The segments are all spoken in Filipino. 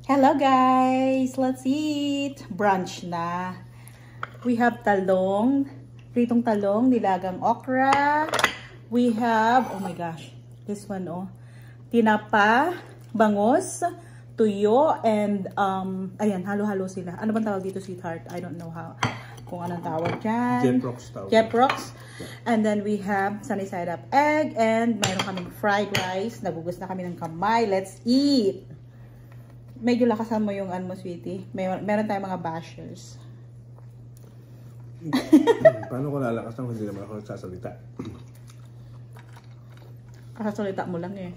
Hello guys! Let's eat! Brunch na. We have talong, pritong talong, nilagang okra. We have, oh my gosh, this one oh, tinapa, bangus, tuyo, and ayan, halo-halo sila. Ano bang tawag dito, sweetheart? I don't know how, kung anong tawag dyan. Jeprox tawag. Jeprox. And then we have sunny side up egg, and mayroon kaming fried rice. Nagugas na kami ng kamay. Let's eat! Medyo lakasan mo yung ano mo, sweetie. Meron tayong mga bashers. Paano ko lalakas nang hindi naman ako nagsasalita? Kasasalita mo lang eh.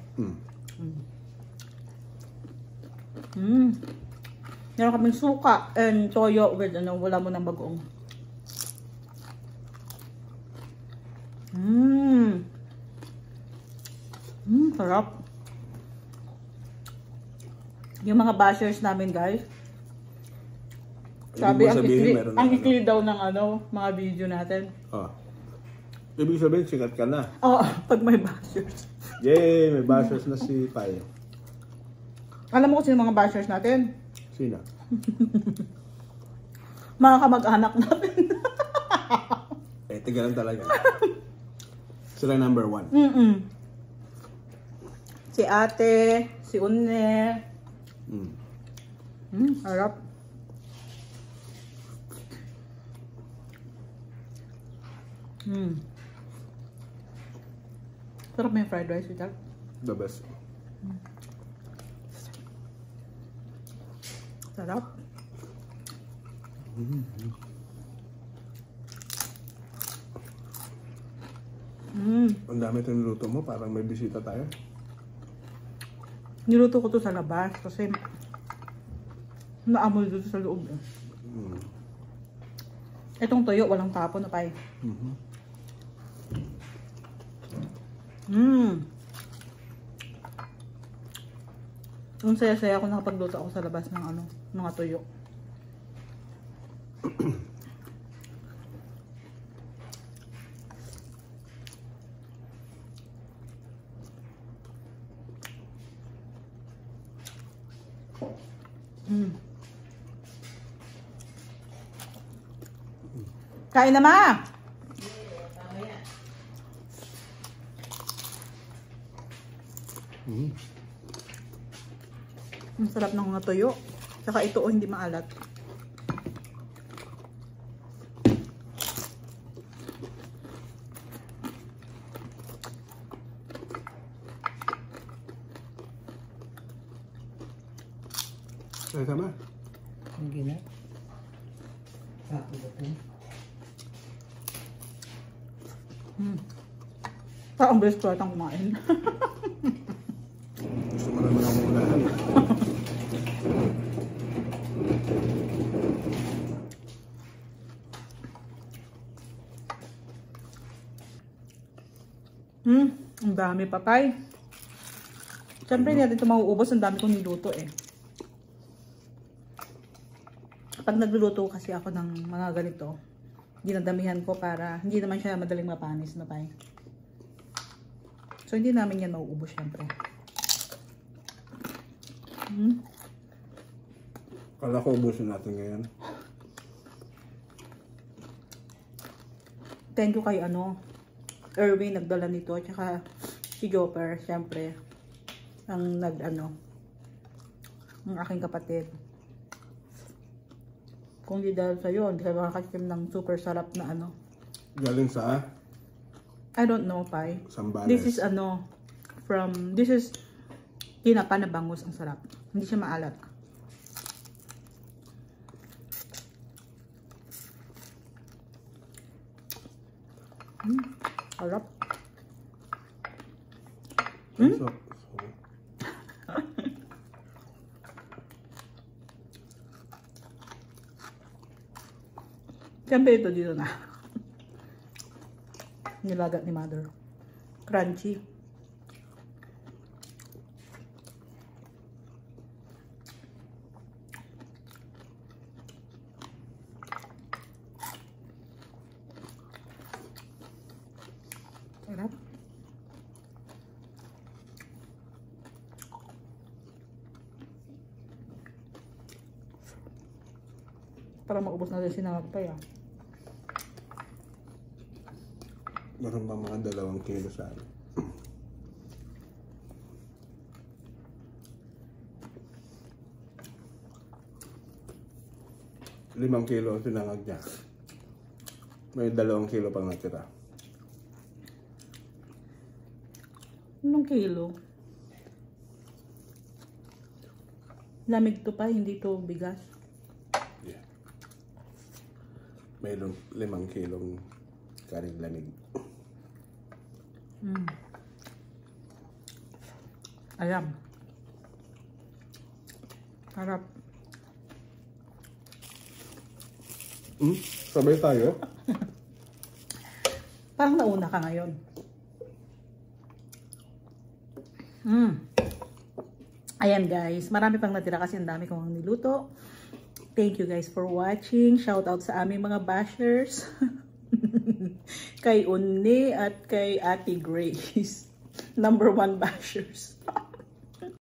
Meron kaming suka and toyo with ano, wala mo ng bagoong. Sarap. Yung mga bashers namin, guys. Sabi, ang ikli daw ng ano, mga video natin. Oh. Ibig sabihin, sikat ka na. Oo, pag may bashers. Yay! May bashers na si Pai. Alam mo kung sino mga bashers natin? Sino? Mga kamag-anak natin. Tiga lang talaga. Sila number 1. Si ate, si Unne. Harap. Sarap may fried rice with that. The best. Sarap. Ang dami ito niluto mo, parang may bisita tayo. Niluto ko to sa labas kasi naamoy dito sa loob eh. Itong tuyo, walang tapon na pay. Ang saya-saya ako nakapagluto ako sa labas ng ano, mga tuyo. Kain na, ma! Ang sarap ng mga tuyo. Saka ito, oh, hindi maalat. Ay, tama. Hindi na. Ako ba ito? Parang bilis ko itang kumain. Gusto mo naman ang unahan. Ang dami papay. Siyempre hindi natin ito mauubos. Ang dami kong niluto eh. Pag nagluluto kasi ako ng mga ganito, dinadamihan ko para hindi naman siya madaling mapanis na pay. So hindi namin yan mauubos syempre. Kala ko ubusin natin ngayon. Thank you kay ano, Erwin nagdala nito, tsaka si Joper, syempre, ang nag-ano, ang aking kapatid. Kung di dahil sa'yo, hindi ka makakasim ng super sarap na ano. Galing sa? I don't know, Pai. Sambales. This is ano, this is tinapa na bangus, ang sarap. Hindi siya maalat. Sarap. So, Siyempre ito dito na. Nilagat ni mother. Crunchy. Sarap. Para maubos natin sinangagpay ah. Meron bang mga 2 kilo sa akin? 5 kilo ang sinangag niya. May 2 kilo pang natira. Anong kilo? Lamig to pa, hindi to bigas. Yeah. Mayroon 5 kilong karing lamig. Alam. Harap. Sabay tayo? Parang nauna ka ngayon. Ayan guys, marami pang natira kasi ang dami kong niluto. Thank you guys for watching. Shout out sa aming mga bashers. Kay Unni at kay Ate Grace. #1 bashers.